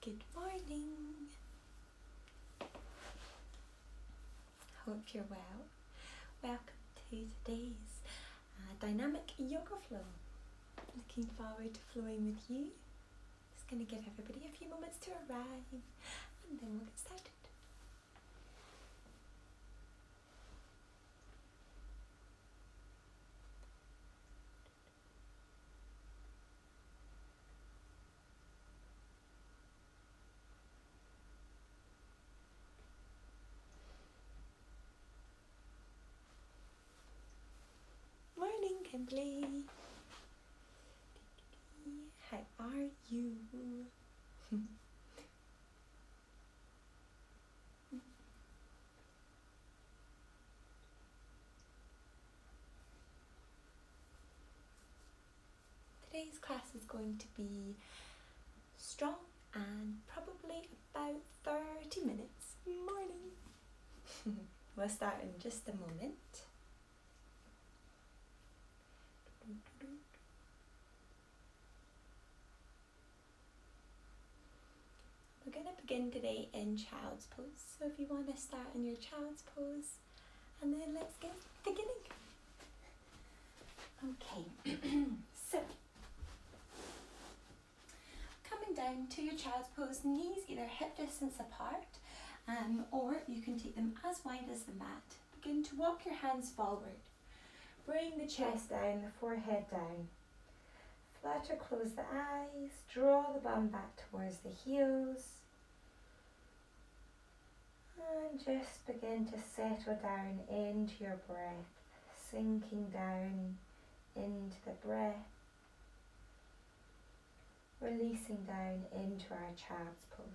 Good morning. Hope you're well. Welcome to today's dynamic yoga flow. Looking forward to flowing with you. Just going to give everybody a few moments to arrive and then we'll get started. Morning, Kimberly. How are you? Today's class is going to be strong and probably about 30 minutes. Morning. We'll start in just a moment. We're going to begin today in child's pose. So if you want to start in your child's pose, and then let's get beginning. Okay, so coming down to your child's pose, knees either hip distance apart, or you can take them as wide as the mat. Begin to walk your hands forward. Bring the chest down, the forehead down. Flutter, close the eyes, draw the bum back towards the heels. And just begin to settle down into your breath, sinking down into the breath, releasing down into our child's pose.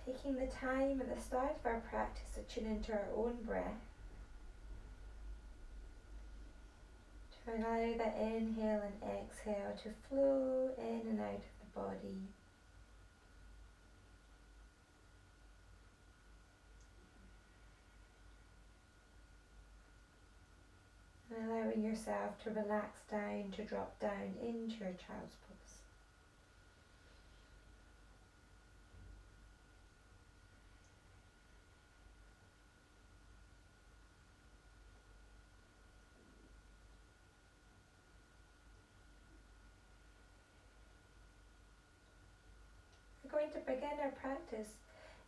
Taking the time at the start of our practice to tune into our own breath, to allow the inhale and exhale to flow in and out of the body. And allowing yourself to relax down, to drop down into your child's pose. We're going to begin our practice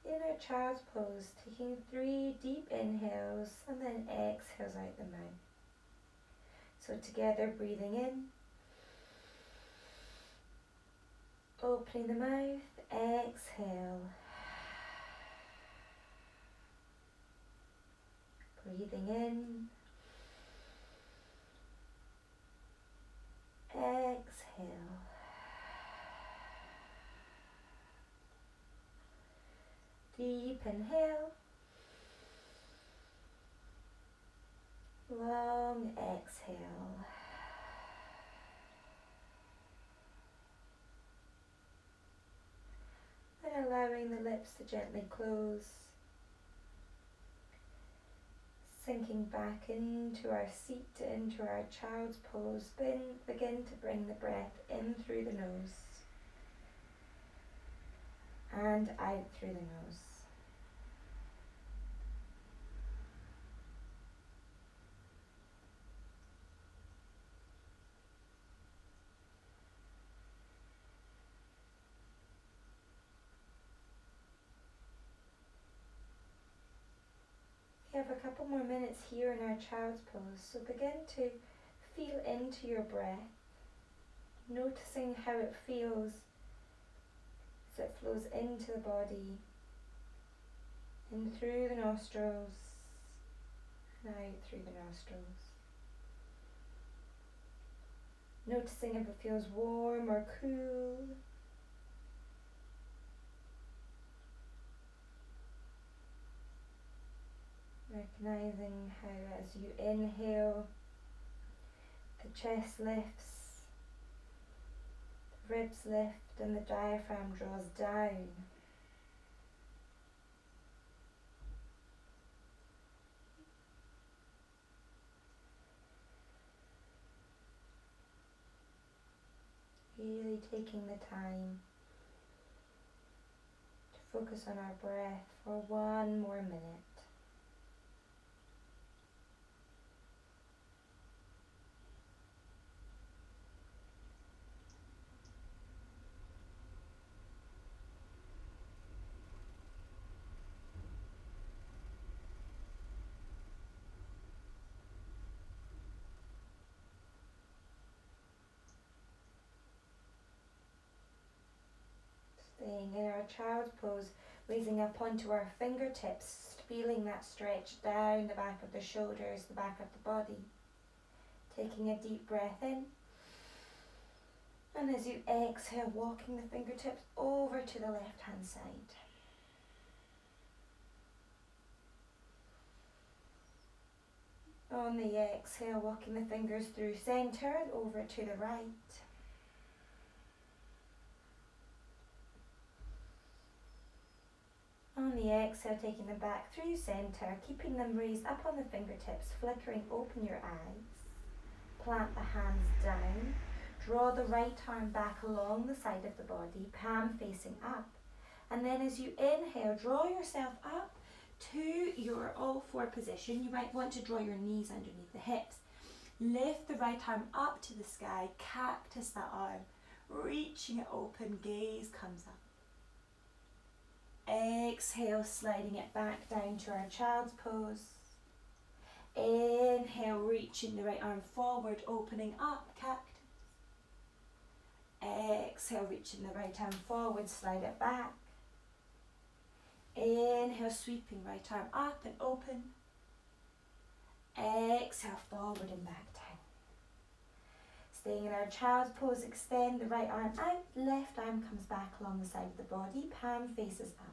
in our child's pose, taking 3 deep inhales and then exhales out the mouth. So together, breathing in, opening the mouth, exhale, breathing in, exhale, deep inhale, long exhale. And allowing the lips to gently close, sinking back into our seat, into our child's pose. Begin to bring the breath in through the nose and out through the nose. We have a couple more minutes here in our child's pose, so begin to feel into your breath, noticing how it feels as it flows into the body, in through the nostrils and out through the nostrils. Noticing if it feels warm or cool. Recognizing how as you inhale, the chest lifts, the ribs lift and the diaphragm draws down. Really taking the time to focus on our breath for 1 more minute. Staying in our child's pose, raising up onto our fingertips, feeling that stretch down the back of the shoulders, the back of the body. Taking a deep breath in, and as you exhale, walking the fingertips over to the left hand side. On the exhale, walking the fingers through centre and over to the right. On the exhale, taking them back through centre, keeping them raised up on the fingertips, flickering open your eyes. Plant the hands down. Draw the right arm back along the side of the body, palm facing up. And then as you inhale, draw yourself up to your all four position. You might want to draw your knees underneath the hips. Lift the right arm up to the sky, cactus that arm, reaching it open, gaze comes up. Exhale, sliding it back down to our child's pose. Inhale, reaching the right arm forward, opening up, cactus. Exhale, reaching the right arm forward, slide it back. Inhale, sweeping right arm up and open. Exhale, forward and back down. Staying in our child's pose, extend the right arm out, left arm comes back along the side of the body, palm faces up.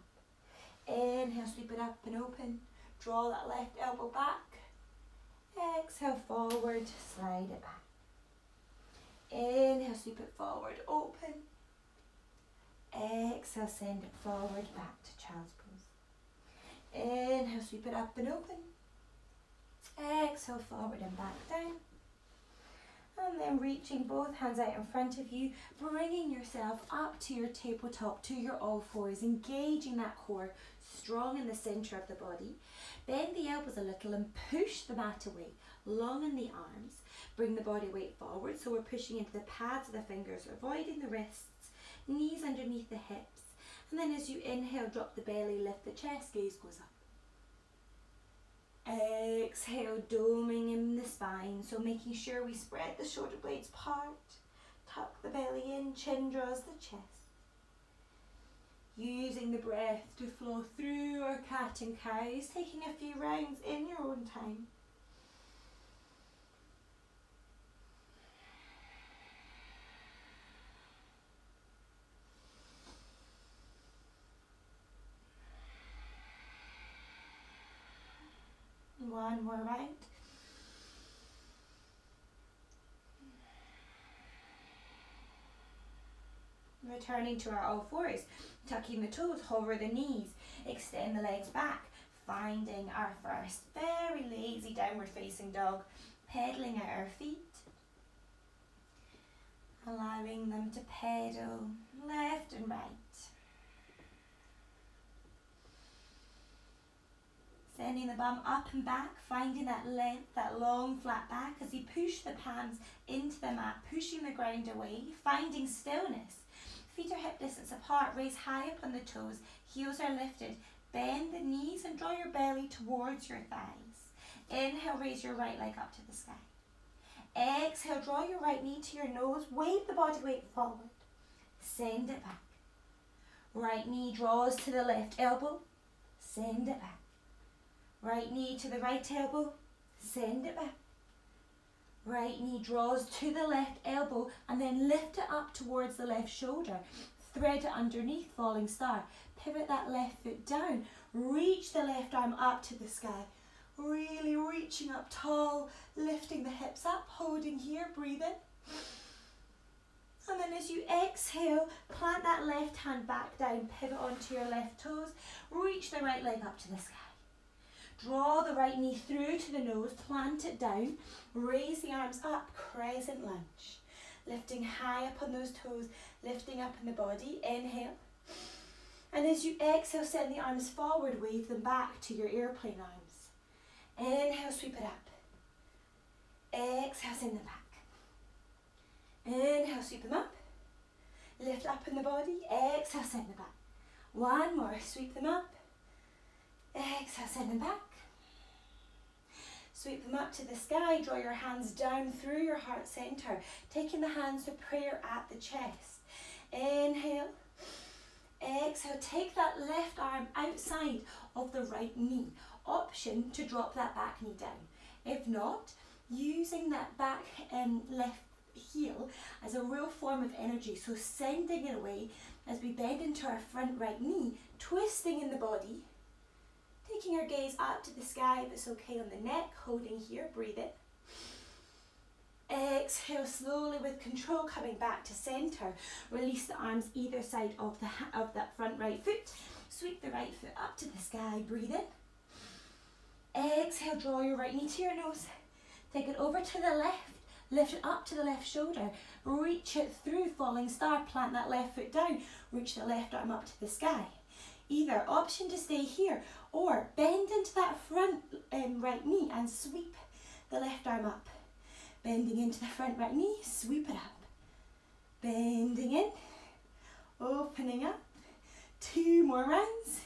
Inhale, sweep it up and open. Draw that left elbow back. Exhale, forward, slide it back. Inhale, sweep it forward, open. Exhale, send it forward, back to child's pose. Inhale, sweep it up and open. Exhale, forward and back down. And then reaching both hands out in front of you, bringing yourself up to your tabletop, to your all fours, engaging that core, strong in the centre of the body. Bend the elbows a little and push the mat away, long in the arms. Bring the body weight forward, so we're pushing into the pads of the fingers, avoiding the wrists, knees underneath the hips. And then as you inhale, drop the belly, lift the chest, gaze goes up. Exhale, doming in the spine, so making sure we spread the shoulder blades apart, tuck the belly in, chin draws the chest. Using the breath to flow through our cat and cows, taking a few rounds in your own time. One more round. Returning to our all fours, tucking the toes, hover the knees, extend the legs back, finding our first very lazy downward facing dog, pedaling at our feet, allowing them to pedal left and right. Sending the bum up and back, finding that length, that long flat back as you push the palms into the mat, pushing the ground away, finding stillness. Feet are hip distance apart, raise high up on the toes, heels are lifted, bend the knees and draw your belly towards your thighs. Inhale, raise your right leg up to the sky. Exhale, draw your right knee to your nose, wave the body weight forward, send it back. Right knee draws to the left elbow, send it back. Right knee to the right elbow, send it back. Right knee draws to the left elbow and then lift it up towards the left shoulder. Thread it underneath, falling star. Pivot that left foot down. Reach the left arm up to the sky. Really reaching up tall, lifting the hips up, holding here, breathe in. And then as you exhale, plant that left hand back down, pivot onto your left toes, reach the right leg up to the sky. Draw the right knee through to the nose, plant it down, raise the arms up, crescent lunge. lifting high up on those toes, lifting up in the body. Inhale. And as you exhale, send the arms forward, wave them back to your airplane arms. Inhale, sweep it up. Exhale, send them back. Inhale, sweep them up. Lift up in the body. Exhale, send them back. One more, sweep them up. Exhale, send them back. Sweep them up to the sky. Draw your hands down through your heart center, taking the hands to prayer at the chest. Inhale. Exhale, take that left arm outside of the right knee. Option to drop that back knee down. If not, using that back left heel as a real form of energy. So sending it away as we bend into our front right knee, twisting in the body, taking our gaze up to the sky if it's okay on the neck, holding here, breathe in. Exhale slowly with control, coming back to center. Release the arms either side of that front right foot. Sweep the right foot up to the sky, breathe in. Exhale, draw your right knee to your nose. Take it over to the left, lift it up to the left shoulder. Reach it through falling star, plant that left foot down. Reach the left arm up to the sky. Either option to stay here or bend into that front right knee and sweep the left arm up. Bending into the front right knee, sweep it up. Bending in, opening up. 2 more rounds.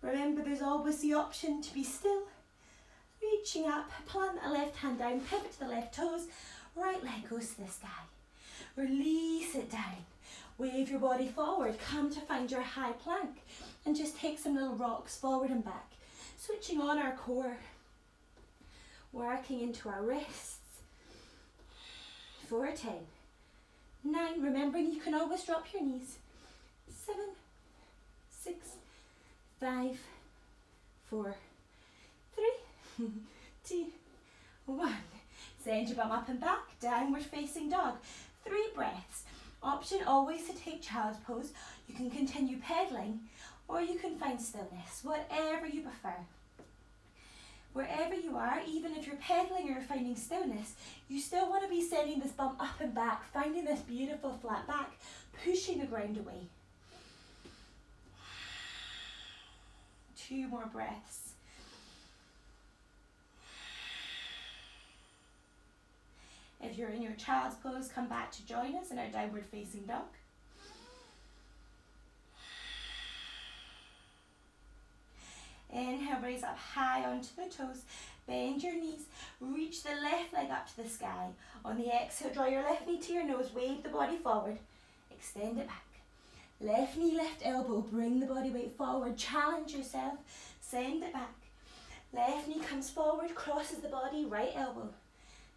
Remember, there's always the option to be still. Reaching up, plant the left hand down, pivot to the left toes. Right leg goes to the sky. Release it down. Wave your body forward. Come to find your high plank. And just take some little rocks forward and back. Switching on our core. Working into our wrists. 4, 10, 9, remembering you can always drop your knees. 7, 6, 5, 4, 3, 2, 1. Send your bum up and back, downward facing dog. 3 breaths. Option always to take child's pose. You can continue pedaling or you can find stillness, whatever you prefer. Wherever you are, even if you're pedaling or you're finding stillness, you still want to be sending this bum up and back, finding this beautiful flat back, pushing the ground away. 2 more breaths. If you're in your child's pose, come back to join us in our downward facing dog. Inhale, raise up high onto the toes. Bend your knees. Reach the left leg up to the sky. On the exhale, draw your left knee to your nose. Wave the body forward. Extend it back. Left knee, left elbow. Bring the body weight forward. Challenge yourself. Send it back. Left knee comes forward, crosses the body. Right elbow.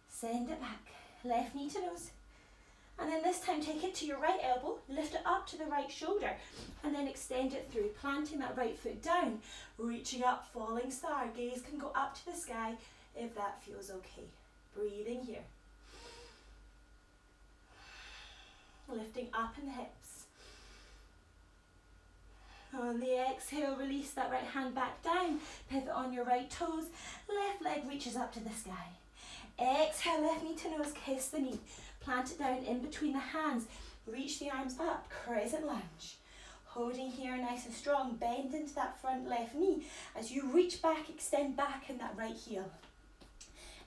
Send it back. Left knee to nose. And then this time take it to your right elbow, lift it up to the right shoulder, and then extend it through, planting that right foot down, reaching up, falling star. Gaze can go up to the sky if that feels okay. Breathing here. Lifting up in the hips. On the exhale, release that right hand back down, pivot on your right toes, left leg reaches up to the sky. Exhale, left knee to nose, kiss the knee. Plant it down in between the hands. Reach the arms up, crescent lunge. Holding here nice and strong. Bend into that front left knee. As you reach back, extend back in that right heel.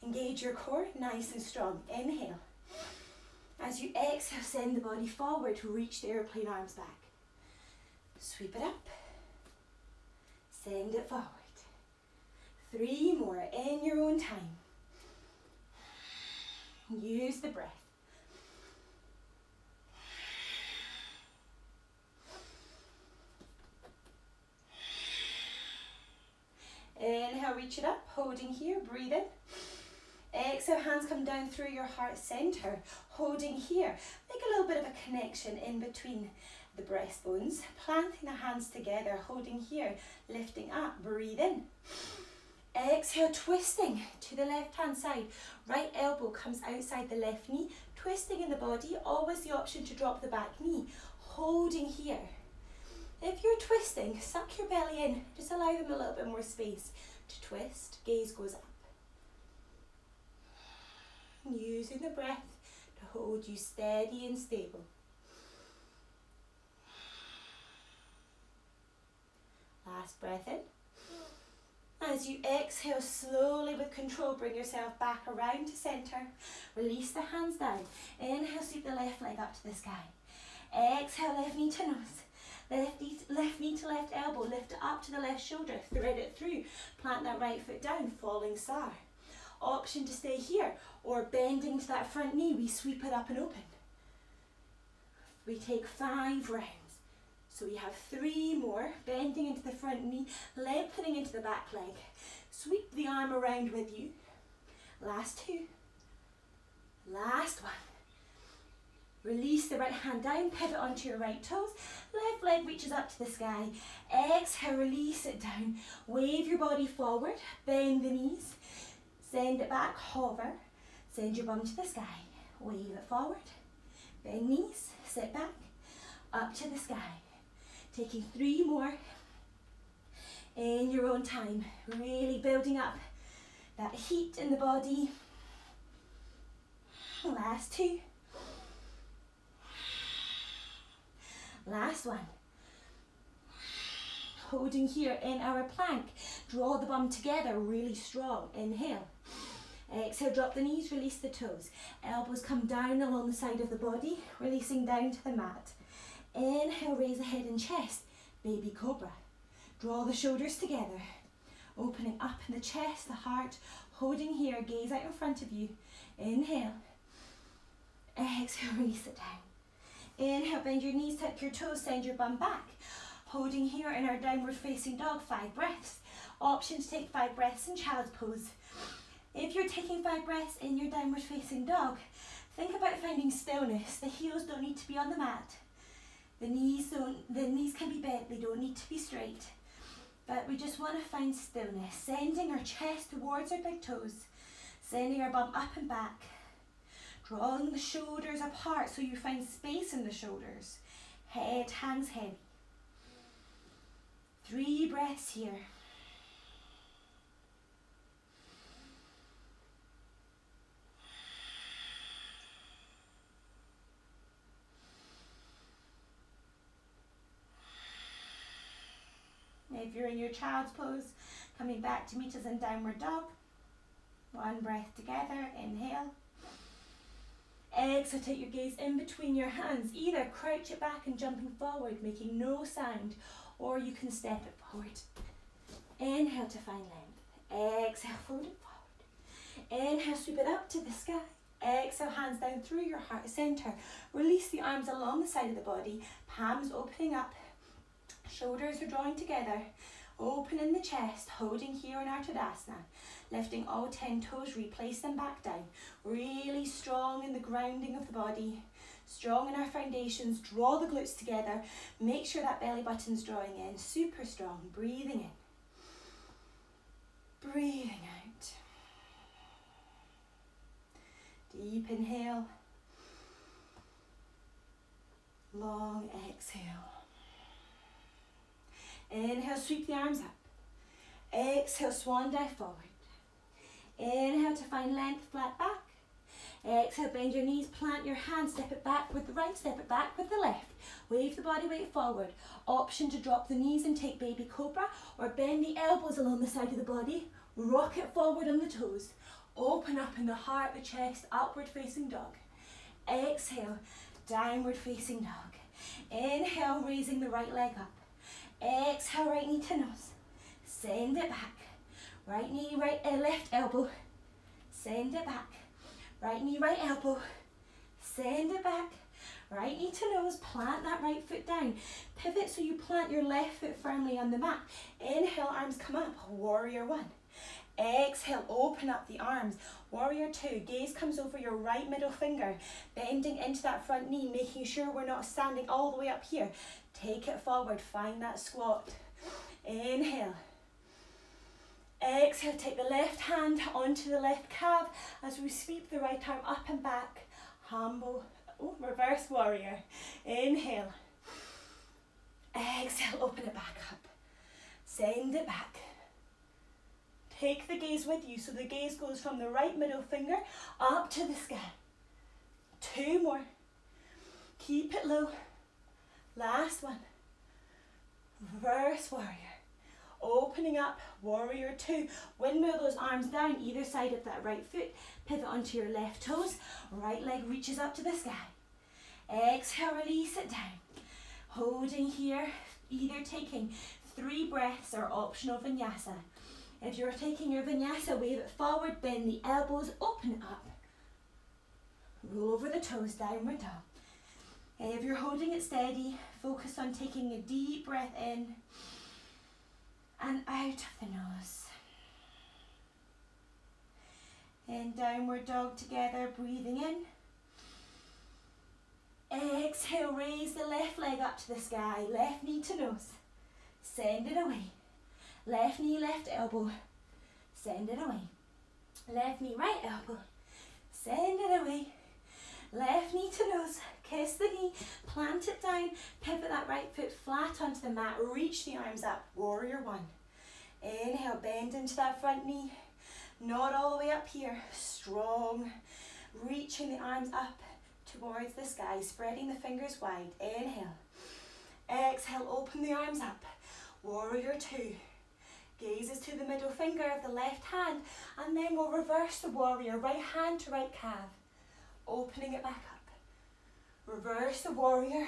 Engage your core, nice and strong. Inhale. As you exhale, send the body forward to reach the airplane arms back. Sweep it up. Send it forward. 3 more in your own time. Use the breath. Inhale, reach it up, holding here, breathe in. Exhale, hands come down through your heart center, holding here. Make a little bit of a connection in between the breastbones, planting the hands together, holding here, lifting up, breathe in. Exhale, twisting to the left hand side. Right elbow comes outside the left knee, twisting in the body, always the option to drop the back knee, holding here. If you're twisting, suck your belly in, just allow them a little bit more space to twist. Gaze goes up. Using the breath to hold you steady and stable. Last breath in. As you exhale slowly with control, bring yourself back around to centre. Release the hands down. Inhale, sweep the left leg up to the sky. Exhale, left knee to nose. Left knee to left elbow. Lift it up to the left shoulder. Thread it through. Plant that right foot down, falling star. Option to stay here or bending to that front knee. We sweep it up and open. We take 5 rounds. So we have 3 more, bending into the front knee, lengthening into the back leg. Sweep the arm around with you. Last 2. Last 1. Release the right hand down, pivot onto your right toes. Left leg reaches up to the sky. Exhale, release it down. Wave your body forward, bend the knees. Send it back, hover. Send your bum to the sky. Wave it forward. Bend knees, sit back, up to the sky. Taking 3 more in your own time. Really building up that heat in the body. Last 2. Last 1. Holding here in our plank. Draw the bum together, really strong. Inhale. Exhale, drop the knees, release the toes. Elbows come down along the side of the body, releasing down to the mat. Inhale, raise the head and chest, baby cobra. Draw the shoulders together, opening up in the chest, the heart, holding here, gaze out in front of you. Inhale. Exhale, release it down. Inhale, bend your knees, tuck your toes, send your bum back. Holding here in our downward facing dog, 5 breaths. Option to take 5 breaths in child's pose. If you're taking 5 breaths in your downward facing dog, think about finding stillness. The heels don't need to be on the mat. The knees can be bent, they don't need to be straight. But we just want to find stillness, sending our chest towards our big toes, sending our bum up and back, drawing the shoulders apart so you find space in the shoulders. Head hangs heavy. 3 breaths here. If you're in your child's pose, coming back to meet us in downward dog. 1 breath together, inhale. Exhale, take your gaze in between your hands. Either crouch it back and jumping forward, making no sound, or you can step it forward. Inhale to find length. Exhale, fold it forward. Inhale, sweep it up to the sky. Exhale, hands down through your heart center. Release the arms along the side of the body, palms opening up. Shoulders are drawing together, open in the chest, holding here in our Tadasana. Lifting all 10 toes, replace them back down. Really strong in the grounding of the body, strong in our foundations. Draw the glutes together, make sure that belly button's drawing in, super strong. Breathing in, breathing out. Deep inhale, long exhale. Inhale, sweep the arms up. Exhale, swan dive forward. Inhale to find length, flat back. Exhale, bend your knees, plant your hands, step it back with the right, step it back with the left. Wave the body weight forward. Option to drop the knees and take baby cobra, or bend the elbows along the side of the body. Rock it forward on the toes. Open up in the heart, the chest, upward facing dog. Exhale, downward facing dog. Inhale, raising the right leg up. Exhale, right knee to nose. Send it back. Right knee, left elbow. Send it back. Right knee, right elbow. Send it back. Right knee to nose. Plant that right foot down. Pivot so you plant your left foot firmly on the mat. Inhale, arms come up. Warrior 1. Exhale, open up the arms. Warrior 2. Gaze comes over your right middle finger. Bending into that front knee, making sure we're not standing all the way up here. Take it forward, find that squat. Inhale. Exhale, take the left hand onto the left calf as we sweep the right arm up and back. Humble, reverse warrior. Inhale. Exhale, open it back up. Send it back. Take the gaze with you, so the gaze goes from the right middle finger up to the sky. 2 more. Keep it low. Last one. Reverse warrior. Opening up, warrior 2. Windmill those arms down either side of that right foot. Pivot onto your left toes. Right leg reaches up to the sky. Exhale, release it down. Holding here, either taking 3 breaths or optional vinyasa. If you're taking your vinyasa, wave it forward, bend the elbows, open it up. Roll over the toes, downward dog. If you're holding it steady, focus on taking a deep breath in and out of the nose. And downward dog together, breathing in. Exhale, raise the left leg up to the sky, left knee to nose. Send it away. Left knee, left elbow. Send it away. Left knee, right elbow. Send it away. Left knee to nose. Kiss the knee. Plant it down. Pivot that right foot flat onto the mat. Reach the arms up. Warrior 1. Inhale, bend into that front knee. Not all the way up here. Strong. Reaching the arms up towards the sky. Spreading the fingers wide. Inhale. Exhale, open the arms up. Warrior 2. Gazes to the middle finger of the left hand, and then we'll reverse the warrior, right hand to right calf, opening it back up. Reverse the warrior,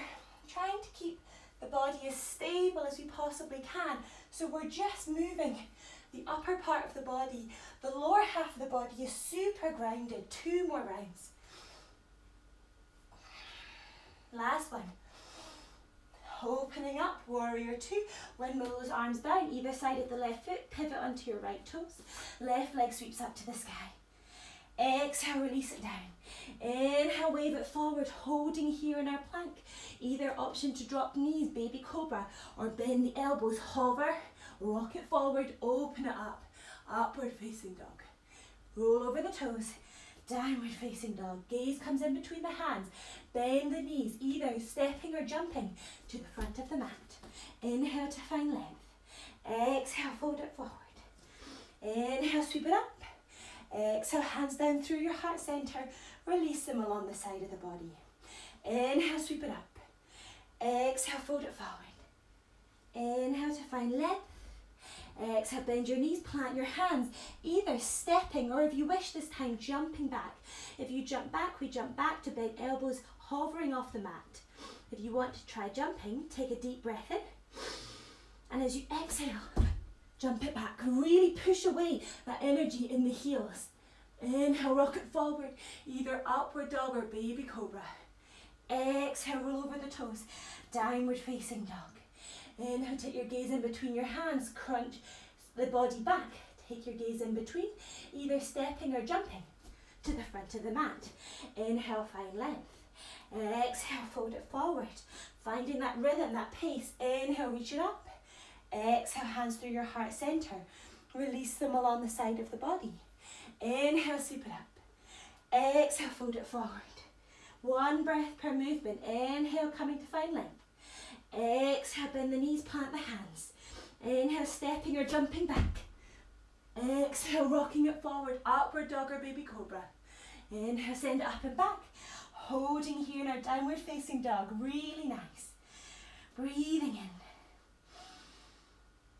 trying to keep the body as stable as we possibly can, so we're just moving the upper part of the body. The lower half of the body is super grounded. 2 more rounds. Last one. Opening up, warrior 2, windmill those arms down, either side of the left foot, pivot onto your right toes, left leg sweeps up to the sky. Exhale, release it down. Inhale, wave it forward, holding here in our plank. Either option to drop knees, baby cobra, or bend the elbows, hover, rock it forward, open it up, upward facing dog. Roll over the toes, downward facing dog. Gaze comes in between the hands. Bend the knees, either stepping or jumping to the front of the mat. Inhale to find length. Exhale, fold it forward. Inhale, sweep it up. Exhale, hands down through your heart center. Release them along the side of the body. Inhale, sweep it up. Exhale, fold it forward. Inhale to find length. Exhale, bend your knees, plant your hands, either stepping or if you wish this time, jumping back. If you jump back, we jump back to bend elbows, hovering off the mat. If you want to try jumping, take a deep breath in. And as you exhale, jump it back. Really push away that energy in the heels. Inhale, rock it forward, either upward dog or baby cobra. Exhale, roll over the toes, downward facing dog. Inhale, take your gaze in between your hands, crunch the body back. Take your gaze in between, either stepping or jumping to the front of the mat. Inhale, find length. Exhale, fold it forward. Finding that rhythm, that pace. Inhale, reach it up. Exhale, hands through your heart center. Release them along the side of the body. Inhale, sweep it up. Exhale, fold it forward. 1 breath per movement. Inhale, coming to find length. Exhale, bend the knees, plant the hands. Inhale, stepping or jumping back. Exhale, rocking it forward, upward dog or baby cobra. Inhale, send it up and back. Holding here in our downward facing dog, really nice. Breathing in.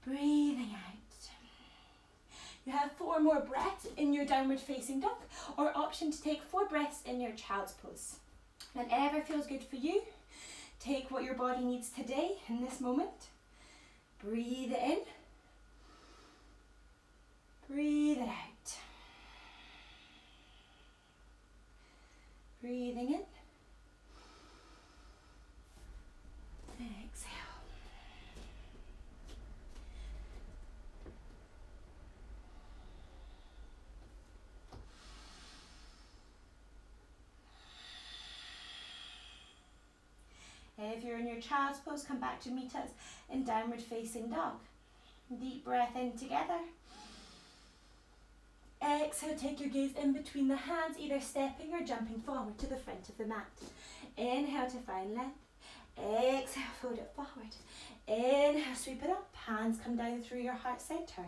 Breathing out. You have 4 more breaths in your downward facing dog, or option to take 4 breaths in your child's pose. Whatever feels good for you. Take what your body needs today in this moment. Breathe it in. Breathe it out. Breathing in. Exhale. If you're in your child's pose, come back to meet us in downward facing dog. Deep breath in together. Exhale, take your gaze in between the hands, either stepping or jumping forward to the front of the mat. Inhale to find length. Exhale, fold it forward. Inhale, sweep it up. Hands come down through your heart center.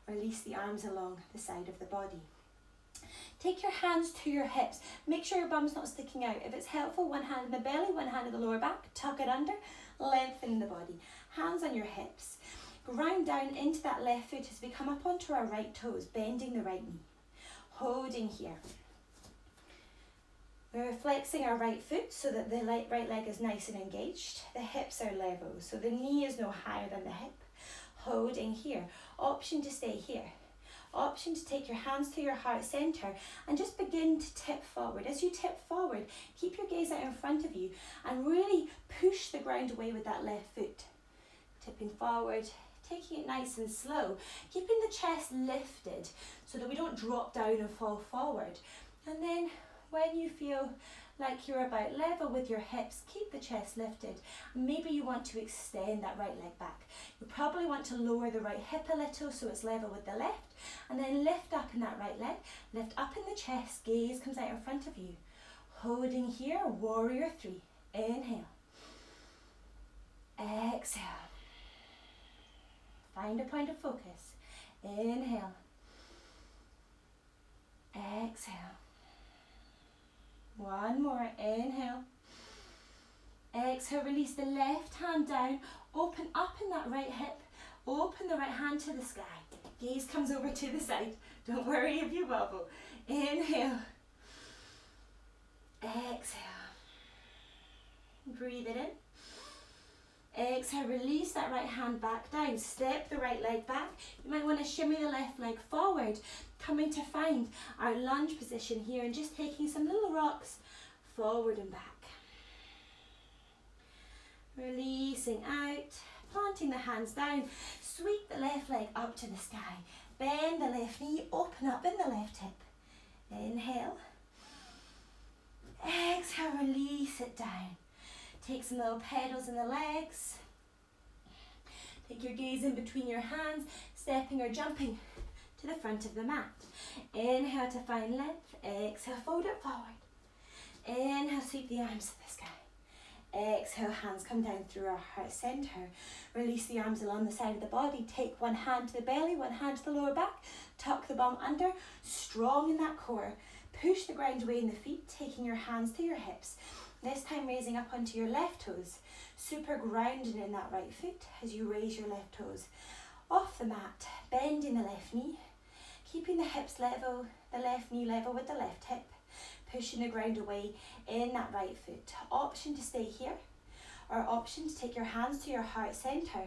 Release the arms along the side of the body. Take your hands to your hips. Make sure your bum's not sticking out. If it's helpful, one hand in the belly, one hand in the lower back. Tuck it under, lengthen the body. Hands on your hips. Ground down into that left foot as we come up onto our right toes, bending the right knee. Holding here. We're flexing our right foot so that the right leg is nice and engaged. The hips are level, so the knee is no higher than the hip. Holding here. Option to stay here. Option to take your hands to your heart center and just begin to tip forward. As you tip forward, keep your gaze out in front of you and really push the ground away with that left foot. Tipping forward, taking it nice and slow, keeping the chest lifted so that we don't drop down and fall forward. And then when you feel like you're about level with your hips, keep the chest lifted. Maybe you want to extend that right leg back. You probably want to lower the right hip a little so it's level with the left, and then lift up in that right leg, lift up in the chest, gaze comes out in front of you. Holding here, warrior 3. Inhale. Exhale. Find a point of focus. Inhale. Exhale. One more. Inhale. Exhale. Release the left hand down. Open up in that right hip. Open the right hand to the sky. Gaze comes over to the side. Don't worry if you wobble. Inhale. Exhale. Breathe it in. Exhale, release that right hand back down. Step the right leg back. You might want to shimmy the left leg forward, coming to find our lunge position here and just taking some little rocks forward and back. Releasing out, planting the hands down. Sweep the left leg up to the sky. Bend the left knee, open up in the left hip. Inhale. Exhale, release it down. Take some little pedals in the legs. Take your gaze in between your hands, stepping or jumping to the front of the mat. Inhale to find length. Exhale, fold it forward. Inhale, sweep the arms to the sky. Exhale, hands come down through our heart center. Release the arms along the side of the body. Take one hand to the belly, one hand to the lower back. Tuck the bum under, strong in that core. Push the ground away in the feet, taking your hands to your hips. This time raising up onto your left toes. Super grounding in that right foot as you raise your left toes. Off the mat, bending the left knee. Keeping the hips level, the left knee level with the left hip. Pushing the ground away in that right foot. Option to stay here, or option to take your hands to your heart center.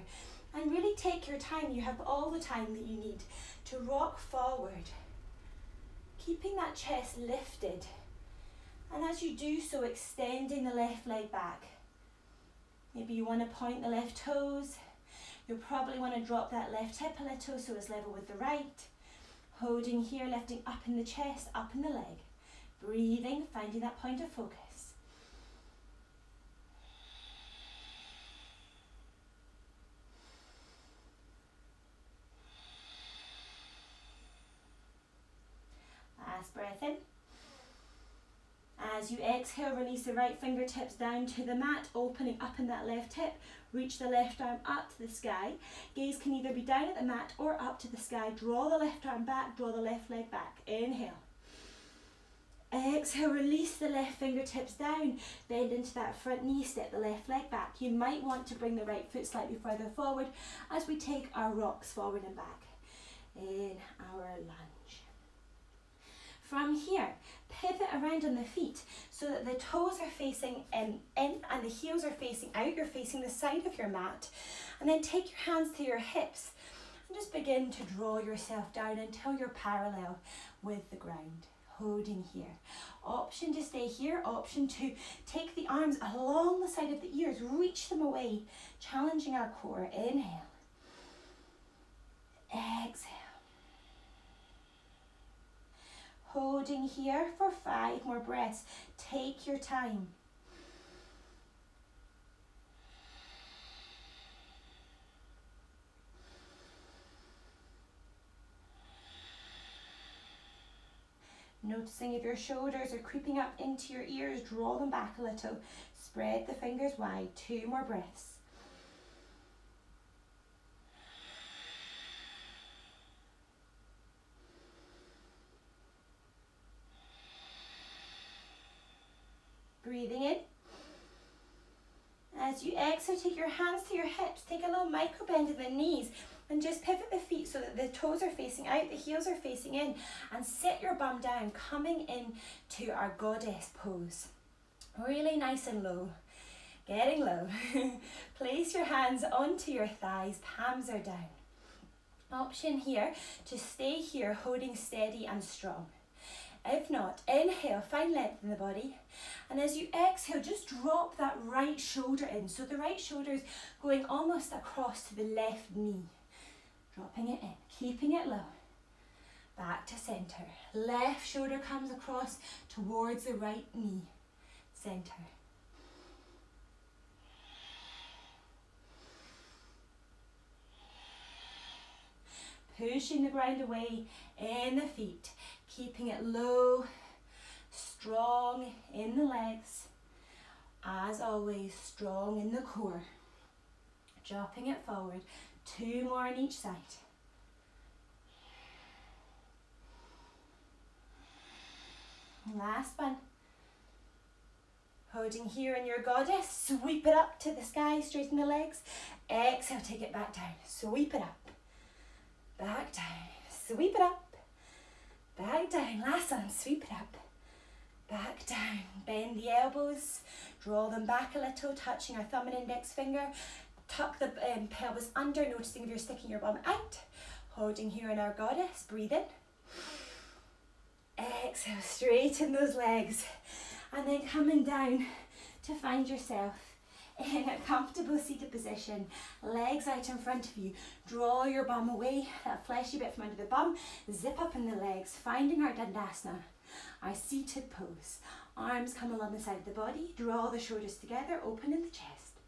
And really take your time. You have all the time that you need to rock forward. Keeping that chest lifted. And as you do so, extending the left leg back. Maybe you want to point the left toes. You'll probably want to drop that left hip a little so it's level with the right. Holding here, lifting up in the chest, up in the leg. Breathing, finding that point of focus. Last breath in. As you exhale, release the right fingertips down to the mat, opening up in that left hip. Reach the left arm up to the sky. Gaze can either be down at the mat or up to the sky. Draw the left arm back, draw the left leg back. Inhale. Exhale, release the left fingertips down. Bend into that front knee, step the left leg back. You might want to bring the right foot slightly further forward as we take our rocks forward and back in our lunge. From here, pivot around on the feet so that the toes are facing in and the heels are facing out. You're facing the side of your mat. And then take your hands to your hips and just begin to draw yourself down until you're parallel with the ground. Holding here. Option to stay here, option to take the arms along the side of the ears, reach them away, challenging our core. Inhale. Exhale. Holding here for 5 more breaths. Take your time. Noticing if your shoulders are creeping up into your ears, draw them back a little. Spread the fingers wide. 2 more breaths. Breathing in. As you exhale, take your hands to your hips, take a little micro bend in the knees and just pivot the feet so that the toes are facing out, the heels are facing in, and sit your bum down, coming in to our goddess pose. Really nice and low, getting low. Place your hands onto your thighs, palms are down. Option here to stay here holding steady and strong. If not, inhale, find length in the body. And as you exhale, just drop that right shoulder in. So the right shoulder is going almost across to the left knee. Dropping it in, keeping it low. Back to center. Left shoulder comes across towards the right knee. Center. Pushing the ground away in the feet. Keeping it low, strong in the legs. As always, strong in the core. Dropping it forward. 2 more on each side. Last one. Holding here in your goddess, sweep it up to the sky, straighten the legs. Exhale, take it back down. Sweep it up. Back down. Sweep it up. Back down. Last one. Sweep it up. Back down. Bend the elbows. Draw them back a little, touching our thumb and index finger. Tuck the pelvis under, noticing if you're sticking your bum out. Holding here in our goddess. Breathe in. Exhale. Straighten those legs. And then coming down to find yourself in a comfortable seated position, legs out in front of you. Draw your bum away, that fleshy bit from under the bum. Zip up in the legs, finding our Dandasana, our seated pose. Arms come along the side of the body. Draw the shoulders together, open in the chest.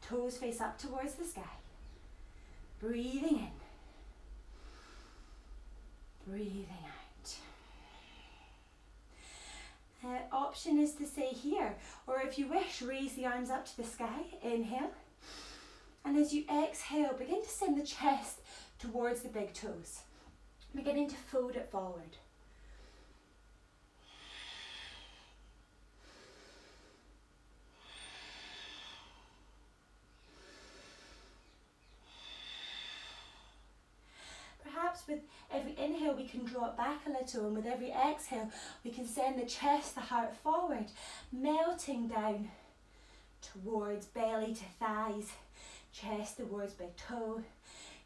Toes face up towards the sky. Breathing in. Breathing out. Option is to stay here, or if you wish, raise the arms up to the sky. Inhale, and as you exhale, begin to send the chest towards the big toes, beginning to fold it forward. Perhaps with every inhale we can draw it back a little, and with every exhale we can send the chest, the heart forward, melting down towards belly to thighs, chest towards big toe,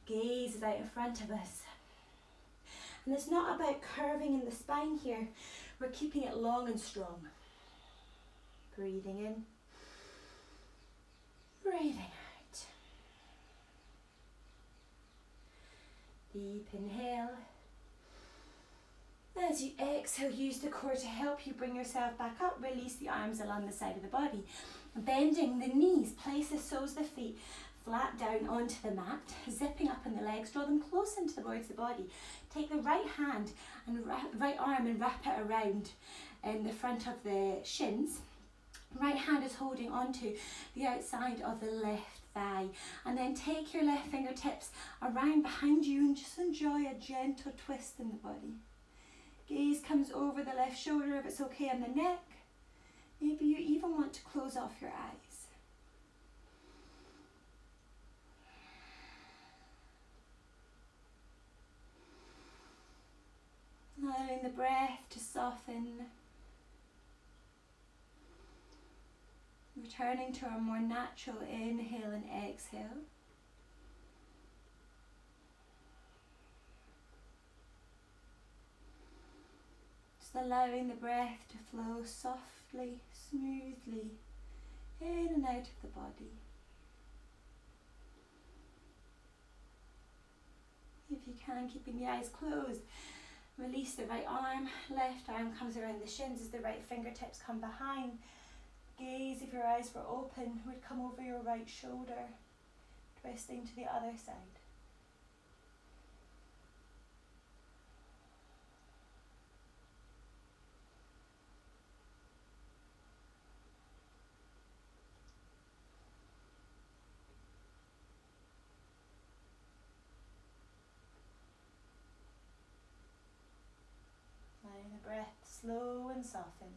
gaze is out in front of us. And it's not about curving in the spine here, we're keeping it long and strong. Breathing in, breathing out. Deep inhale. As you exhale, use the core to help you bring yourself back up. Release the arms along the side of the body. Bending the knees, place the soles of the feet flat down onto the mat. Zipping up in the legs, draw them close into towards the body. Take the right hand and right arm and wrap it around the front of the shins. Right hand is holding onto the outside of the left thigh, and then take your left fingertips around behind you and just enjoy a gentle twist in the body. Gaze comes over the left shoulder if it's okay on the neck. Maybe you even want to close off your eyes. Allowing the breath to soften. Returning to a more natural inhale and exhale. Just allowing the breath to flow softly, smoothly, in and out of the body. If you can, keeping the eyes closed, release the right arm, left arm comes around the shins as the right fingertips come behind. Gaze, if your eyes were open, would come over your right shoulder, twisting to the other side. Letting the breath slow and soften.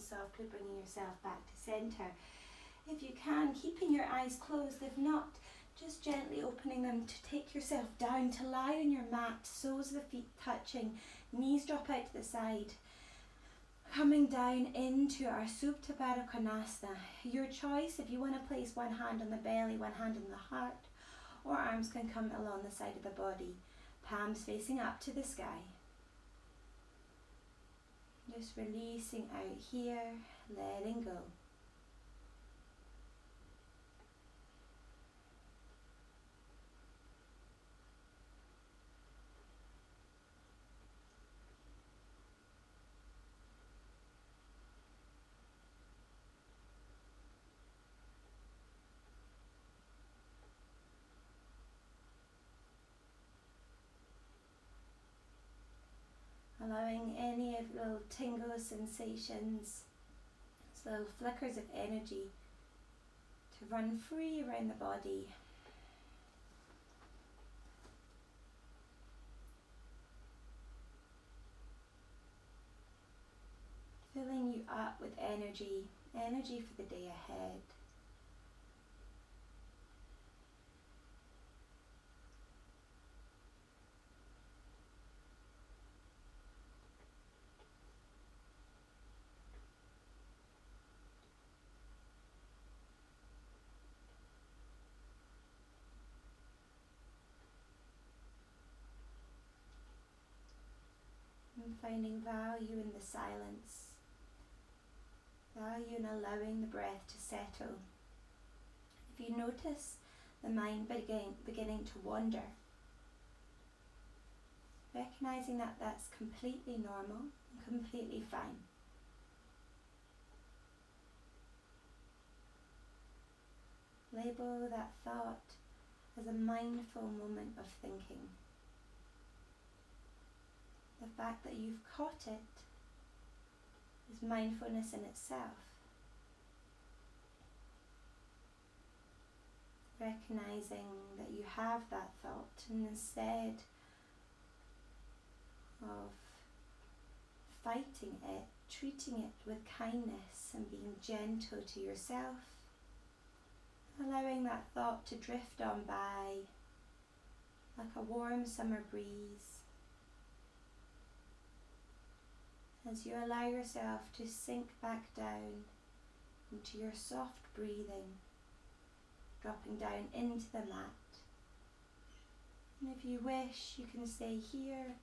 softly bringing yourself back to centre. If you can, keeping your eyes closed. If not, just gently opening them to take yourself down, to lie on your mat, soles of the feet touching, knees drop out to the side. Coming down into our Supta Baddha Konasana. Your choice, if you want to place one hand on the belly, one hand on the heart, or arms can come along the side of the body, palms facing up to the sky. Just releasing out here, letting go. Allowing any of the little tingle sensations, those little flickers of energy to run free around the body. Filling you up with energy for the day ahead. And finding value in the silence, value in allowing the breath to settle. If you notice the mind beginning to wander, recognizing that that's completely normal and completely fine. Label that thought as a mindful moment of thinking. The fact that you've caught it is mindfulness in itself. Recognizing that you have that thought, and instead of fighting it, treating it with kindness and being gentle to yourself, allowing that thought to drift on by like a warm summer breeze. As you allow yourself to sink back down into your soft breathing, dropping down into the mat. And if you wish, you can stay here,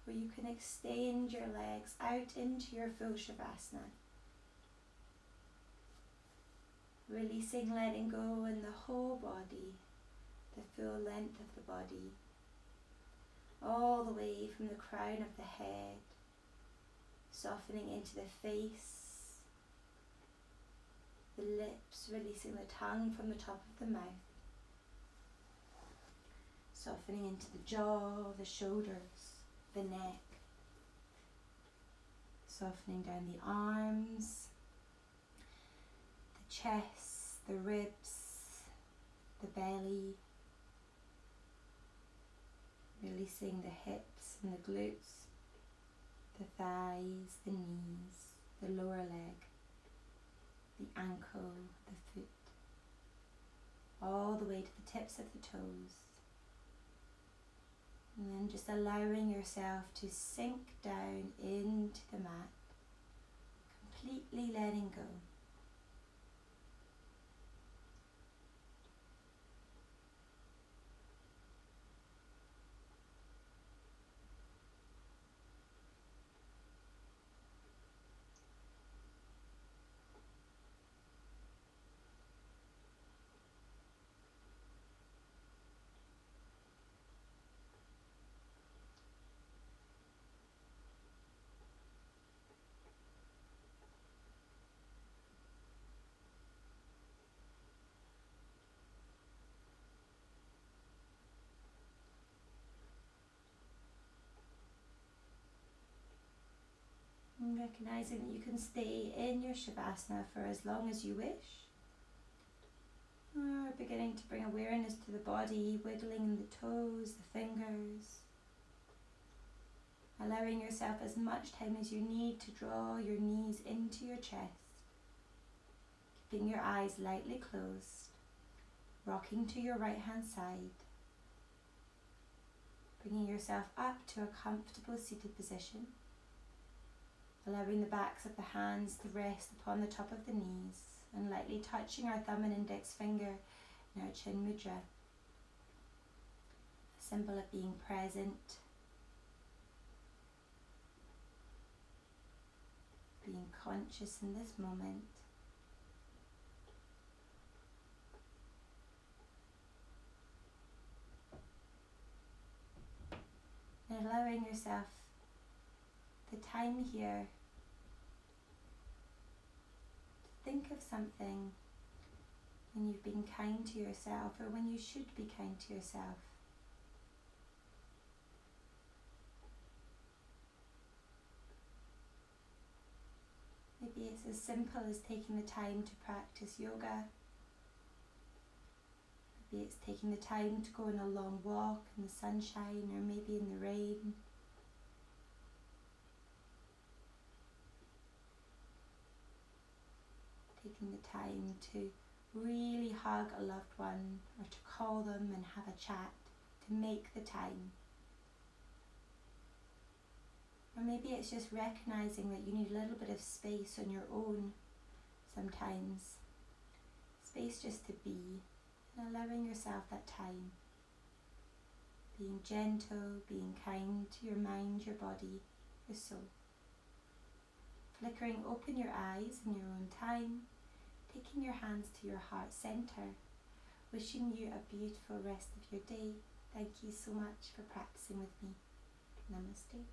or you can extend your legs out into your full Shavasana. Releasing, letting go in the whole body, the full length of the body, all the way from the crown of the head, softening into the face, the lips, releasing the tongue from the top of the mouth, softening into the jaw, the shoulders, the neck, softening down the arms, the chest, the ribs, the belly, releasing the hips and the glutes, the thighs, the knees, the lower leg, the ankle, the foot, all the way to the tips of the toes. And then just allowing yourself to sink down into the mat, completely letting go. And recognizing that you can stay in your Shavasana for as long as you wish. Or beginning to bring awareness to the body, wiggling the toes, the fingers. allowing yourself as much time as you need to draw your knees into your chest, keeping your eyes lightly closed, rocking to your right hand side, bringing yourself up to a comfortable seated position, allowing the backs of the hands to rest upon the top of the knees and lightly touching our thumb and index finger in our chin mudra, a symbol of being present, being conscious in this moment. And allowing yourself the time here to think of something when you've been kind to yourself or when you should be kind to yourself. Maybe it's as simple as taking the time to practice yoga. Maybe it's taking the time to go on a long walk in the sunshine or maybe in the rain. Taking the time to really hug a loved one or to call them and have a chat, to make the time. Or maybe it's just recognizing that you need a little bit of space on your own sometimes. Space just to be, and allowing yourself that time. Being gentle, being kind to your mind, your body, your soul. Flickering open your eyes in your own time, taking your hands to your heart center, wishing you a beautiful rest of your day. Thank you so much for practicing with me. Namaste.